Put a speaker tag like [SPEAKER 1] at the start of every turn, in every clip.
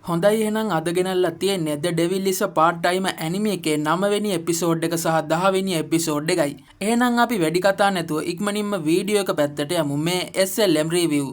[SPEAKER 1] හොඳයි එහෙනම් අද ගෙනල්ලා තියෙන්නේ The Devil is a Part-Time anime එකේ 9 වෙනි එපිසෝඩ් එක සහ 10 වෙනි එපිසෝඩ් එකයි. එහෙනම් අපි වැඩි කතා නැතුව ඉක්මනින්ම වීඩියෝ එක පැත්තට යමු. මේ SLM review.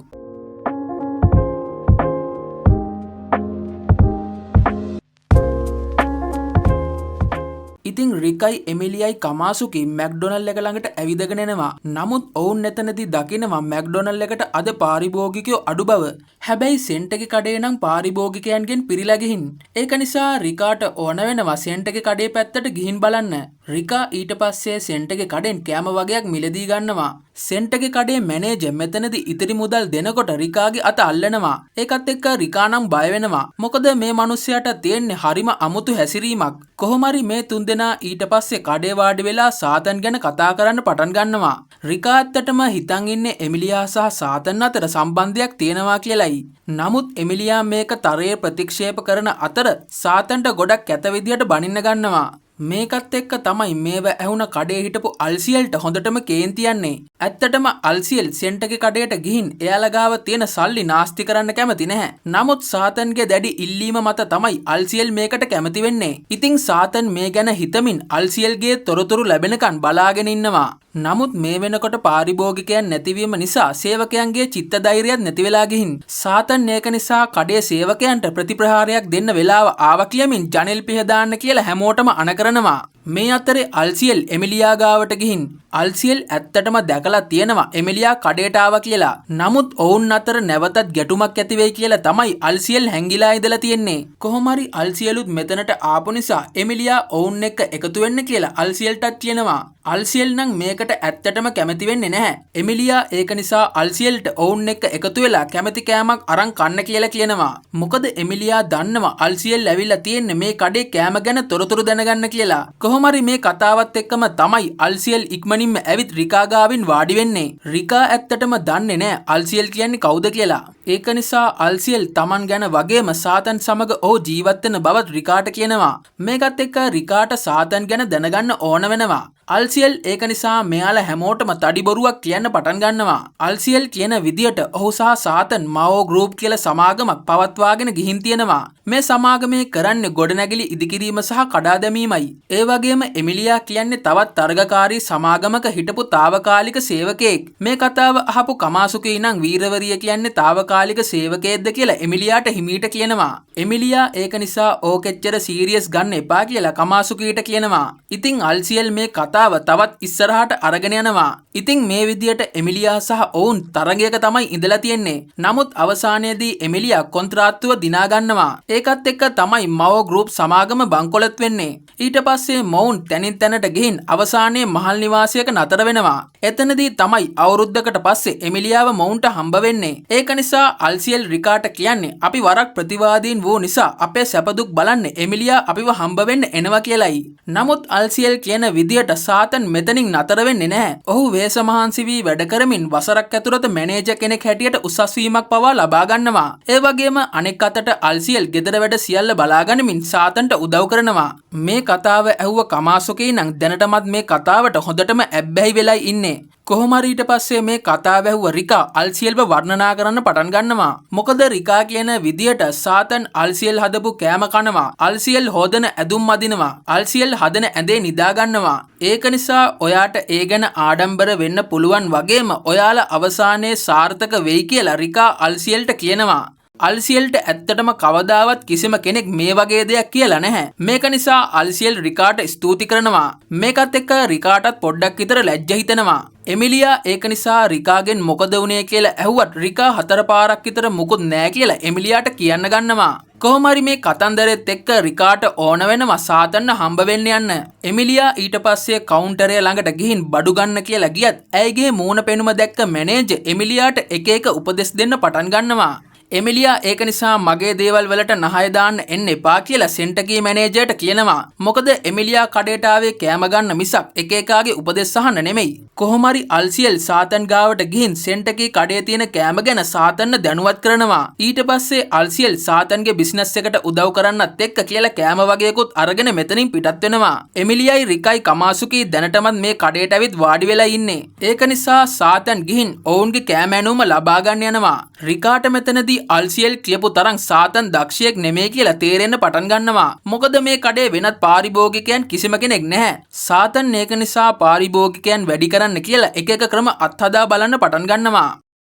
[SPEAKER 1] ඉතින් රිකයි එමිලියයි කමාසුකි මැක්ඩොනල්ඩ් එක ළඟට ඇවිදගෙන එනවා. නමුත් ඔවුන් එතනදී දකිනවා මැක්ඩොනල්ඩ් එකට අද පාරිභෝගිකයෝ අඩු බව. හැබැයි සෙන්ට් එකේ කඩේ නම් පාරිභෝගිකයන්ගෙන් පිරීලා ගිහින්. ඒක නිසා රිකාට ඕන වෙනවා සෙන්ට් එකේ කඩේ පැත්තට ගිහින් බලන්න. රිකා ඊට පස්සේ සෙන්ට් එකේ කඩෙන් කෑම වගයක් මිලදී ගන්නවා. සෙන්ට් එකේ කඩේ මැනේජර් මෙතනදී ඉතිරි මුදල් දෙනකොට රිකාගේ අත අල්ලනවා. ඒකත් එක්ක රිකා නම් බය වෙනවා. මොකද මේ මිනිස්සයාට තියෙන්නේ හරිම අමුතු හැසිරීමක්. කොහොම හරි මේ තුන්දෙනා ඊට පස්සේ කඩේ වාඩි වෙලා සාතන් ගැන කතා කරන්න පටන් ගන්නවා. රිකා ඇත්තටම හිතන් ඉන්නේ එමිලියා සහ සාතන් අතර සම්බන්ධයක් තියෙනවා කියලයි. නමුත් එමිලියා මේක තරයේ ප්‍රතික්ෂේප කරන අතර සාතන්ට ගොඩක් කැත විදියට බනින්න ගන්නවා. මේකත් එක්ක තමයි මේව ඇහුණ කඩේ හිටපු අල්සියල්ට හොඳටම කේන්ති යන්නේ. ඇත්තටම අල්සියල් සෙන්ට් එකේ කඩේට ගිහින් එයාලා ගාව තියෙන සල්ලි නාස්ති කරන්න කැමති නැහැ. නමුත් සාතන්ගේ දැඩි ඉල්ලීම මත තමයි අල්සියල් මේකට කැමති වෙන්නේ. ඉතින් සාතන් මේ ගැන හිතමින් අල්සියල්ගේ තොරතුරු ලැබෙනකන් බලාගෙන ඉන්නවා. නමුත් මේ වෙනකොට පාරිභෝගිකයන් නැතිවීම නිසා සේවකයන්ගේ චිත්ත ධෛර්යයත් නැති වෙලා ගිහින් සාතන් ඒක නිසා කඩේ සේවකයන්ට ප්‍රතිප්‍රහාරයක් දෙන්න වෙලාව ආවා කියමින් ජනෙල් පිහ දාන්න කියලා හැමෝටම අණ කරනවා. මේ අතරේ අල්සියල් එමිලියා ගාවට ගිහින් අල්සියල් ඇත්තටම දැකලා තියෙනවා එමිලියා කඩේට ආවා කියලා. නමුත් ඔවුන් අතර නැවතත් ගැටුමක් ඇති වෙයි කියලා තමයි අල්සියල් හැංගිලා ඉඳලා තියෙන්නේ. කොහොම හරි අල්සියලුත් මෙතනට ආපු නිසා එමිලියා ඔවුන් එක්ක එකතු වෙන්න කියලා අල්සියල්ටත් කියනවා. අල්සියල් නම් මේකට ඇත්තටම කැමති වෙන්නේ නැහැ. එමිලියා ඒක නිසා අල්සියල්ට ඔවුන් එක්ක එකතු වෙලා කැමති කෑමක් අරන් කන්න කියලා කියනවා. මොකද එමිලියා දන්නවා අල්සියල් ඇවිල්ලා තියෙන්නේ මේ කඩේ කෑම ගැන තොරතුරු දැනගන්න කියලා. කොහොම හරි මේ කතාවත් එක්කම තමයි අල්සියල් ඉක්මනින්ම ඇවිත් රිකා ගාවින් වාඩි වෙන්නේ. රිකා ඇත්තටම දන්නේ නැහැ අල්සියල් කියන්නේ කවුද කියලා. ඒක නිසා අල්සියල් Taman ගැන වගේම සාතන් සමග ඔහු ජීවත් වෙන බවත් රිකාට කියනවා. මේකත් එක්ක රිකාට සාතන් ගැන දැනගන්න ඕන වෙනවා. අල්සියල් ඒක නිසා මෙයාලා හැමෝටම තඩි බොරුවක් කියන්න පටන් ගන්නවා. අල්සියල් කියන විදියට ඔහු සහ සාතන් මාවෝ ගෲප් කියලා සමාගමක් පවත්වාගෙන ගිහින් තියෙනවා. මේ සමාගමේ කරන්නේ ගොඩනැගිලි ඉදිකිරීම සහ කඩා දැමීමයි. ඒ වගේම එමිලියා කියන්නේ තවත් තරගකාරී සමාගමක හිටපු తాවකාලික සේවකයෙක්. මේ කතාව අහපු කමාසුකී නම් වීරවරිය කියන්නේ තාවකාලික සේවකයෙක්ද කියලා එමිලියාට හිමීට කියනවා. එමිලියා ඒක නිසා ඕකෙච්චර සීරියස් ගන්න එපා කියලා කමාසුකීට කියනවා. ඉතින් අල්සියල් මේ කතාව තවත් ඉස්සරහට අරගෙන යනවා. ඉතින් මේ විදියට එමිලියා සහ ඔවුන් තරගයක තමයි ඉඳලා තියෙන්නේ. නමුත් අවසානයේදී එමිලියා කොන්ත්‍රාත්තුව දිනා ගන්නවා. ඒකත් එක්ක තමයි මාවෝ ගෲප් සමාගම බංකොලොත් වෙන්නේ. ඊට පස්සේ මොවුන් තැනින් තැනට ගිහින් අවසානයේ මහල් නිවාසයක නතර වෙනවා. එතනදී තමයි අවුරුද්දකට පස්සේ එමිලියාව මොවුන්ට හම්බ වෙන්නේ. ඒක නිසා අල්සියල් රිකාට කියන්නේ අපි වරක් ප්‍රතිවාදීන් වූ නිසා අපේ සැපදුක් බලන්න එමිලියා අපිව හම්බ වෙන්න එනවා කියලයි. නමුත් අල්සියල් කියන විදියට සාතන් මෙතනින් නතර වෙන්නේ නැහැ. ඔහු වේසමහන්සි වී වැඩ කරමින් වසරක් ඇතුළත මැනේජර් කෙනෙක් හැටියට උසස් වීමක් පවා ලබා ගන්නවා. ඒ වගේම අනෙක් අතට අල්සියල් ගෙදර වැඩ සියල්ල බලා ගනිමින් සාතන්ට උදව් කරනවා. මේ කතාව ඇහුව කමාසුකී නම් දැනටමත් මේ කතාවට හොඳටම ඇබ්බැහි වෙලයි ඉන්නේ. කොහොම හරි ඊට පස්සේ මේ කතාව ඇහුව රිකා අල්සියල්ව වර්ණනා කරන්න පටන් ගන්නවා. මොකද රිකා කියන විදියට සාතන් අල්සියල් හදපු කෑම කනවා. අල්සියල් හොදන ඇඳුම් අදිනවා. අල්සියල් හදන ඇඳේ නිදා ගන්නවා. ඒක නිසා ඔයාට ඒ ගැන ආඩම්බර වෙන්න පුළුවන් වගේම ඔයාලා අවසානයේ සාර්ථක වෙයි කියලා රිකා අල්සියල්ට කියනවා. අල්සියල්ට ඇත්තටම කවදාවත් කිසිම කෙනෙක් මේ වගේ දෙයක් කියලා නැහැ. මේක නිසා අල්සියල් රිකාට ස්තුති කරනවා. මේකත් එක්ක රිකාටත් පොඩ්ඩක් විතර ලැජ්ජ හිතෙනවා. එමිලියා ඒක නිසා රිකාගෙන් මොකද වුනේ කියලා ඇහුවත් රිකා 4 පාරක් විතර මුකුත් නෑ කියලා එමිලියාට කියන්න ගන්නවා. කොහොම හරි මේ කතන්දරෙත් එක්ක රිකාට ඕන වෙනවා සාතන්න හම්බ වෙන්න යන්න. එමිලියා ඊට පස්සේ කවුන්ටරය ළඟට ගිහින් බඩු ගන්න කියලා ගියත් ඇයිගේ මූණ පෙනුම දැක්ක මැනේජර් එමිලියාට එක එක උපදෙස් දෙන්න පටන් ගන්නවා. එමිලියා ඒක නිසා මගේ දේවල් වලට නහය දාන්න එන්න එපා කියලා සෙන්ට් එකේ මැනේජර්ට කියනවා. මොකද එමිලියා කඩේට ආවේ කෑම ගන්න මිසක් එක එකාගේ උපදෙස් අහන්න නෙමෙයි. කොහොම හරි අල්සියල් සාතන් ගාවට ගිහින් සෙන්ට් එකේ කඩේ තියෙන කෑම ගැන සාතන්න දැනුවත් කරනවා. ඊට පස්සේ අල්සියල් සාතන්ගේ බිස්නස් එකට උදව් කරන්නත් එක්ක කියලා කෑම වගේකුත් අරගෙන මෙතනින් පිටත් වෙනවා. එමිලියයි රිකයි කමාසුකී දැනටමත් මේ කඩේට ඇවිත් වාඩි වෙලා ඉන්නේ. ඒක නිසා සාතන් ගිහින් ඔවුන්ගේ කෑම ඇනුම ලබා ගන්න යනවා. රිකාට මෙතනදී අල්සියල් කියපු තරම් සාතන් දක්ෂයෙක් නෙමෙයි කියලා තේරෙන්න පටන් ගන්නවා. මොකද මේ කඩේ වෙනත් පාරිභෝගිකයන් කිසිම කෙනෙක් නැහැ. සාතන් ඒක නිසා පාරිභෝගිකයන් වැඩි කරන්න කියලා එක එක ක්‍රම අත්හදා බලන්න පටන් ගන්නවා.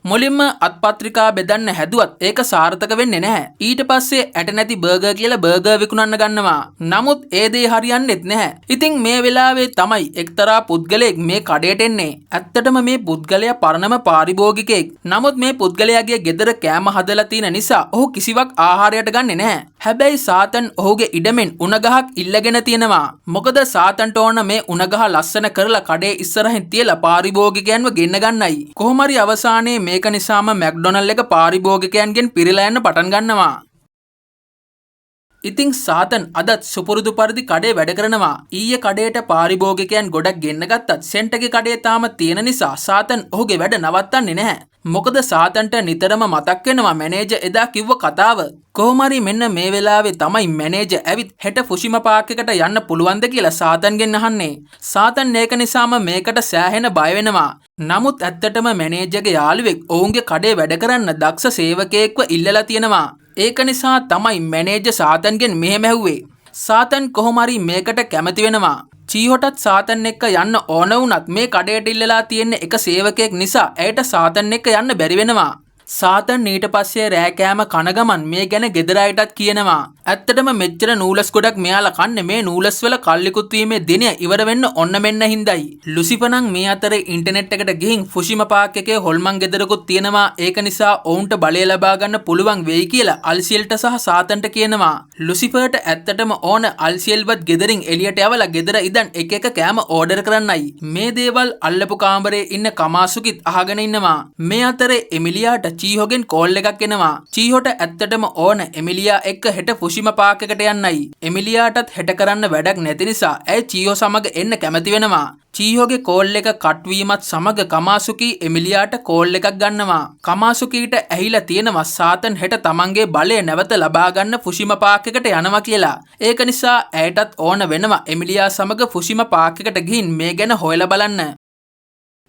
[SPEAKER 1] මුලින්ම අත්පත්‍රිකා බෙදන්න හැදුවත් ඒක සාර්ථක වෙන්නේ නැහැ. ඊට පස්සේ ඇට නැති බර්ගර් කියලා බර්ගර් විකුණන්න ගන්නවා. නමුත් ඒ දේ හරියන්නේත් නැහැ. ඉතින් මේ වෙලාවේ තමයි එක්තරා පුද්ගලයෙක් මේ කඩේට එන්නේ. ඇත්තටම මේ පුද්ගලයා පරණම පාරිභෝගිකයෙක්. නමුත් මේ පුද්ගලයාගේ ගෙදර කෑම හදලා තියෙන නිසා ඔහු කිසිවක් ආහාරයට ගන්නෙ නැහැ. හැබැයි සාතන් ඔහුගේ ඉඩමෙන් උණ ගහක් ඉල්ලගෙන තියෙනවා. මොකද සාතන්ට ඕන මේ උණ ගහ ලස්සන කරලා කඩේ ඉස්සරහින් තියලා පාරිභෝගිකයන්ව ගෙන්න ගන්නයි. කොහොම හරි අවසානයේ මේක නිසාම මැක්ඩොනල්ඩ් එක පාරිභෝගිකයන්ගෙන් පිරීලා යන්න පටන් ගන්නවා. ඉතින් සාතන් අදත් සුපුරුදු පරිදි කඩේ වැඩ කරනවා. ඊයේ කඩේට පාරිභෝගිකයන් ගොඩක් ගෙන්න ගත්තත් සෙන්ටගේ කඩේ තාම තියෙන නිසා සාතන් ඔහුගේ වැඩ නවත්තන්නේ නැහැ. මොකද සාතන්ට නිතරම මතක් වෙනවා මැනේජර් එදා කිව්ව කතාව. කොහොම හරි මෙන්න මේ වෙලාවේ තමයි මැනේජර් ඇවිත් හෙට ෆුෂිමා පාක් එකට යන්න පුළුවන්ද කියලා සාතන්ගෙන් අහන්නේ. සාතන් ඒක නිසාම මේකට සෑහෙන බය වෙනවා. නමුත් ඇත්තටම මැනේජර්ගේ යාළුවෙක් ඔවුන්ගේ කඩේ වැඩ කරන්න දක්ෂ සේවකයෙක්ව ඉල්ලලා තියෙනවා. ඒක නිසා තමයි මැනේජර් සාතන්ගෙන් මෙහෙම ඇහුවේ. සාතන් කොහොම හරි මේකට කැමති වෙනවා. චීහොටත් සාතන් එක්ක යන්න ඕන වුණත් මේ කඩේට ඉල්ලලා තියෙන එක සේවකයෙක් නිසා ඇයට සාතන් එක්ක යන්න බැරි වෙනවා. සාතන් ඊට පස්සේ රෑ කෑම කන ගමන් මේ ගැන ගෙදර අයටත් කියනවා. ඇත්තටම මෙච්චර නූලස් ගොඩක් මෙයාලා කන්නේ මේ නූලස් වල කල්ලිකුත් වීමේ දිනය ඉවර වෙන්න ඔන්න මෙන්න හින්දායි. ලුසිෆර් නම් මේ අතරේ ඉන්ටර්නෙට් එකට ගිහින් ෆුෂිමා පාක් එකේ හොල්මන් ගෙදරකුත් තියෙනවා. ඒක නිසා ඔවුන්ට බලය ලබා ගන්න පුළුවන් වෙයි කියලා අල්සියල්ට සහ සාතන්ට කියනවා. ලුසිෆර්ට ඇත්තටම ඕන අල්සියල්වත් ගෙදරින් එළියට යවලා ගෙදර ඉදන් එක එක කෑම ඕඩර් කරන්නයි. මේ දේවල් අල්ලපු කාමරේ ඉන්න කමාසුකිත් අහගෙන ඉන්නවා. මේ අතරේ එමිලියාට චීහොගෙන් කෝල් එකක් එනවා. චීහොට ඇත්තටම ඕන එමිලියා එක්ක හෙට ෆුෂිමා පාක් එකට යන්නයි. එමිලියාටත් හෙට කරන්න වැඩක් නැති නිසා ඇය චීහො සමග එන්න කැමති වෙනවා. චීහොගේ කෝල් එක කට් වීමත් සමග කමාසුකි එමිලියාට කෝල් එකක් ගන්නවා. කමාසුකීට ඇහිලා තියෙනවා සාතන් හෙට තමන්ගේ බලය නැවත ලබා ගන්න ෆුෂිමා පාක් එකට යනවා කියලා. ඒක නිසා ඇයටත් ඕන වෙනවා එමිලියා සමග ෆුෂිමා පාක් එකට ගිහින් මේ ගැන හොයලා බලන්න.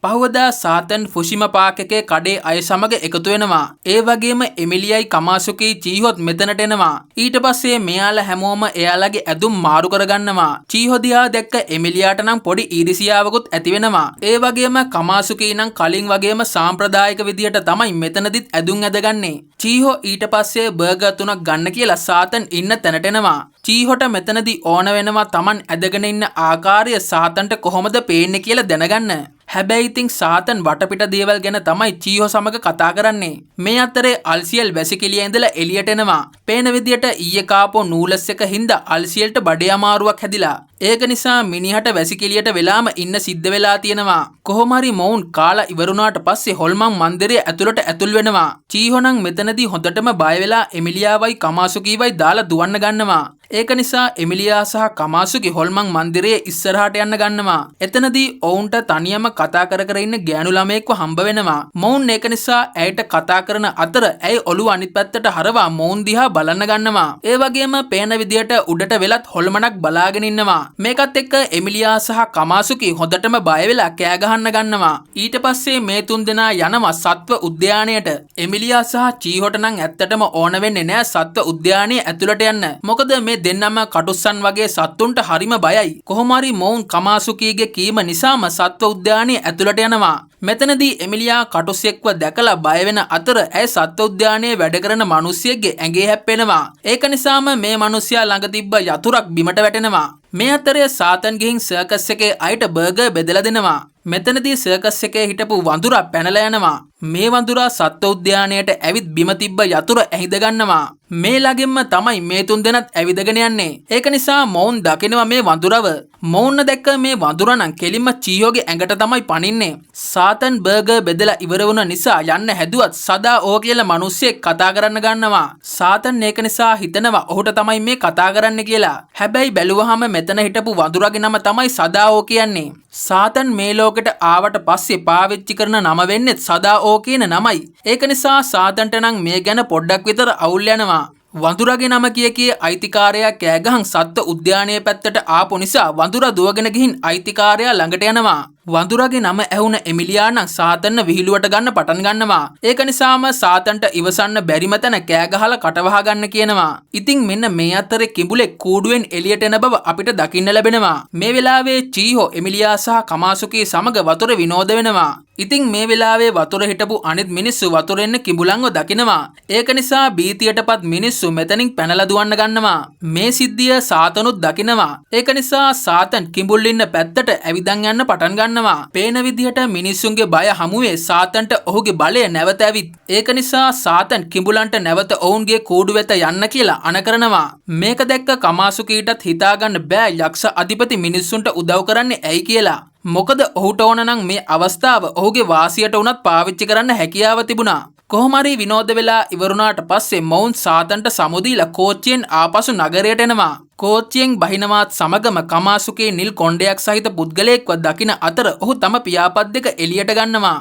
[SPEAKER 1] පහවදා සාතන් ෆුෂිමා පාක් එකේ කඩේ අය සමග එකතු වෙනවා. ඒ වගේම එමිලියයි කමාසුකි චීහොත් මෙතනට එනවා. ඊට පස්සේ මෙයාලා හැමෝම එයාලගේ ඇඳුම් මාරු කරගන්නවා. චීහො දිහා දැක්ක එමිලියාට නම් පොඩි ඊර්ෂියාවකුත් ඇති වෙනවා. ඒ වගේම කමාසුකි නම් කලින් වගේම සාම්ප්‍රදායික විදියට තමයි මෙතනදිත් ඇඳුම් ඇඳගන්නේ. චීහො ඊට පස්සේ බර්ගර් 3ක් ගන්න කියලා සාතන් ඉන්න තැනට එනවා. චීහොට මෙතනදී ඕන වෙනවා Taman ඇදගෙන ඉන්න ආකාරය සාතන්ට කොහොමද පේන්නේ කියලා දැනගන්න. හැබැයි ඉතින් සාතන් වටපිට දේවල් ගැන තමයි චීහො සමග කතා කරන්නේ. මේ අතරේ අල්සියල් වැසිකිළියේ ඉඳලා එළියට එනවා. පේන විදියට ඊයේ කාපෝ නූලස් එක හින්දා අල්සියල්ට බඩේ අමාරුවක් හැදිලා. ඒක නිසා මිනිහට වැසිකිළියට වෙලාම ඉන්න සිද්ධ වෙලා තියෙනවා. කොහොම හරි මොවුන් කාලා ඉවරුණාට පස්සේ හොල්මන් මන්දිරය ඇතුළට ඇතුල් වෙනවා. චීහො නම් මෙතනදී හොඳටම බය වෙලා එමිලියාවයි කමාසුකීවයි දාලා දුවන්න ගන්නවා. ඒක නිසා එමිලියා සහ කමාසුකි හොල්මන් මන්දිරයේ ඉස්සරහට යන්න ගන්නවා. එතනදී ඔවුන්ට තනියම කතා කර කර ඉන්න ගෑනු ළමයෙක්ව හම්බ වෙනවා. මොවුන් ඒක නිසා ඇයට කතා කරන අතර ඇයි ඔළුව අනිත් පැත්තට හරවා මොවුන් දිහා බලන්න ගන්නවා. ඒ වගේම පේන විදියට උඩට වෙලත් හොල්මනක් බලාගෙන ඉන්නවා. මේකත් එක්ක එමිලියා සහ කමාසුකි හොඳටම බය වෙලා කෑ ගහන්න ගන්නවා. ඊට පස්සේ මේ තුන්දෙනා යනවා සත්ව උද්‍යානයට. එමිලියා සහ චීහොට නම් ඇත්තටම ඕන වෙන්නේ නෑ සත්ව උද්‍යානයේ ඇතුළට යන්න. මොකද මේ දෙන්නම කටුස්සන් වගේ සත්තුන්ට හරිම බයයි. කොහොම හරි මොවුන් කමාසුකීගේ කීම නිසාම සත්ව උද්‍යානයේ ඇතුළට යනවා. මෙතනදී එමිලියා කටුස්සෙක්ව දැකලා බය වෙන අතර ඇය සත්ව උද්‍යානයේ වැඩ කරන මිනිසියෙක්ගේ ඇඟේ හැප්පෙනවා. ඒක නිසාම මේ මිනිසයා ළඟ තිබ්බ යතුරක් බිමට වැටෙනවා. මේ අතරේ සාතන් ගිහින් සර්කස් එකේ අයට බර්ගර් බෙදලා දෙනවා. මෙතනදී සර්කස් එකේ හිටපු වඳුරා පැනලා යනවා. මේ වඳුරා සත්ව උද්‍යානයට ඇවිත් බිම තිබ්බ යතුර ඇහිද ගන්නවා. මේ ළඟින්ම තමයි මේ තුන් දෙනත් ඇවිදගෙන යන්නේ. ඒක නිසා මොවුන් දකිනවා මේ වඳුරව. මොවුන් දැක්ක මේ වඳුරා නම් කෙලින්ම චීහොගේ ඇඟට තමයි පනින්නේ. සාතන් බර්ගර් බෙදලා ඉවර වුණ නිසා යන්න හැදුවත් සදා ඕ කියලා මිනිස්සෙක් කතා කරන්න ගන්නවා. සාතන් ඒක නිසා හිතනවා ඔහුට තමයි මේ කතා කරන්න කියලා. හැබැයි බැලුවහම මෙතන හිටපු වඳුරාගේ නම තමයි සදා ඕ කියන්නේ. සාතන් මේ ලෝකෙට ආවට පස්සේ පාවිච්චි කරන නම වෙන්නේ සදා ඕ කියන නමයි. ඒක නිසා සාතන්ට නම් මේ ගැන පොඩ්ඩක් විතර අවුල් යනවා. වඳුරාගේ නම කිය අයිතිකාරයා කෑ ගහන් සත්ව උද්‍යානයේ පැත්තට ආපු නිසා වඳුරා දුවගෙන ගිහින් අයිතිකාරයා ළඟට යනවා. වඳුරගේ නම ඇහුන එමිලියා නම් සාතන්න විහිළුවට ගන්න පටන් ගන්නවා. ඒක නිසාම සාතන්ට ඉවසන්න බැරිම තැන කෑ ගහලා කටවහ ගන්න කියනවා. ඉතින් මෙන්න මේ අතරේ කිඹුලෙක් කූඩුවෙන් එළියට එන බව අපිට දකින්න ලැබෙනවා. මේ වෙලාවේ චීහෝ එමිලියා සහ කමාසුකී සමග වතුරේ විනෝද වෙනවා. ඉතින් මේ වෙලාවේ වතුර හිටපු අනිත් මිනිස්සු වතුරෙන් කිඹුලන්ව දකිනවා. ඒක නිසා බීතියටපත් මිනිස්සු මෙතනින් පැනලා දුවන්න ගන්නවා. මේ සිද්ධිය සාතනුත් දකිනවා. ඒක නිසා සාතන් කිඹුල් ඉන්න පැත්තට ඇවිදන් යන්න පටන් ගන්නවා. පේන විදිහට මිනිස්සුන්ගේ බය හමුවේ සාතන්ට ඔහුගේ බලය නැවත ඇවිත්. ඒක නිසා සාතන් කිඹුලන්ට නැවත ඔවුන්ගේ කූඩු වෙත යන්න කියලා අණ කරනවා. මේක දැක්ක කමාසුකීටත් හිතාගන්න බෑ යක්ෂ අධිපති මිනිස්සුන්ට උදව් කරන්නේ ඇයි කියලා. මොකද ඔහුට ඕන නම් මේ අවස්ථාව ඔහුගේ වාසියට උනත් පාවිච්චි කරන්න හැකියාව තිබුණා. කොහොම හරි විනෝද වෙලා ඉවරුණාට පස්සේ මොවුන් සාතන්ට සමුදීලා කෝච්චියෙන් ආපසු නගරයට එනවා. කෝච්චියෙන් බහිනවාත් සමගම කමාසුකේ නිල් කොණ්ඩයක් සහිත පුද්ගලයෙක්ව දකින අතර ඔහු තම පියාපත් දෙක එළියට ගන්නවා.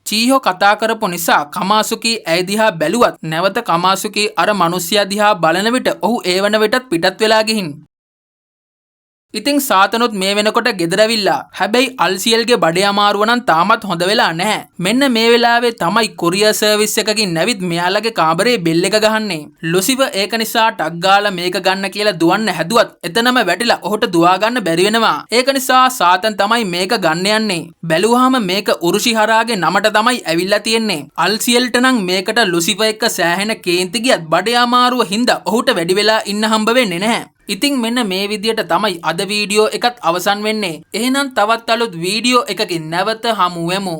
[SPEAKER 1] චීහෝ කතා කරපු නිසා කමාසුකී ඇය දිහා බැලුවත් නැවත කමාසුකී අර මිනිස්සයා දිහා බලන විට ඔහු ඒ වන විටත් පිටත් වෙලා ගිහින්. ඉතින් සාතනුත් මේ වෙනකොට ගෙදර ඇවිල්ලා. හැබැයි අල්සියල්ගේ බඩේ අමාරුව නම් තාමත් හොඳ වෙලා නැහැ. මෙන්න මේ වෙලාවේ තමයි කොරියර් සර්විස් එකකින් නැවිත් මෙයාලගේ කාමරේ බෙල් එක ගහන්නේ. ලුසිව ඒක නිසා ටක් ගාලා මේක ගන්න කියලා දුවන්න හැදුවත් එතනම වැටිලා ඔහුට දුවා ගන්න බැරි වෙනවා. ඒක නිසා සාතන් තමයි මේක ගන්න යන්නේ. බැලුවාම මේක උරුෂිහරාගේ නමට තමයි ඇවිල්ලා තියෙන්නේ. අල්සියල්ට නම් මේකට ලුසිව එක්ක සෑහෙන කේන්ති ගියත් බඩේ අමාරුව හින්දා ඔහුට වැඩි වෙලා ඉන්න හම්බ වෙන්නේ නැහැ. ඉතින් මෙන්න මේ විදියට තමයි අද වීඩියෝ එකත් අවසන් වෙන්නේ. එහෙනම් තවත් අලුත් වීඩියෝ එකකින් නැවත හමු වෙමු.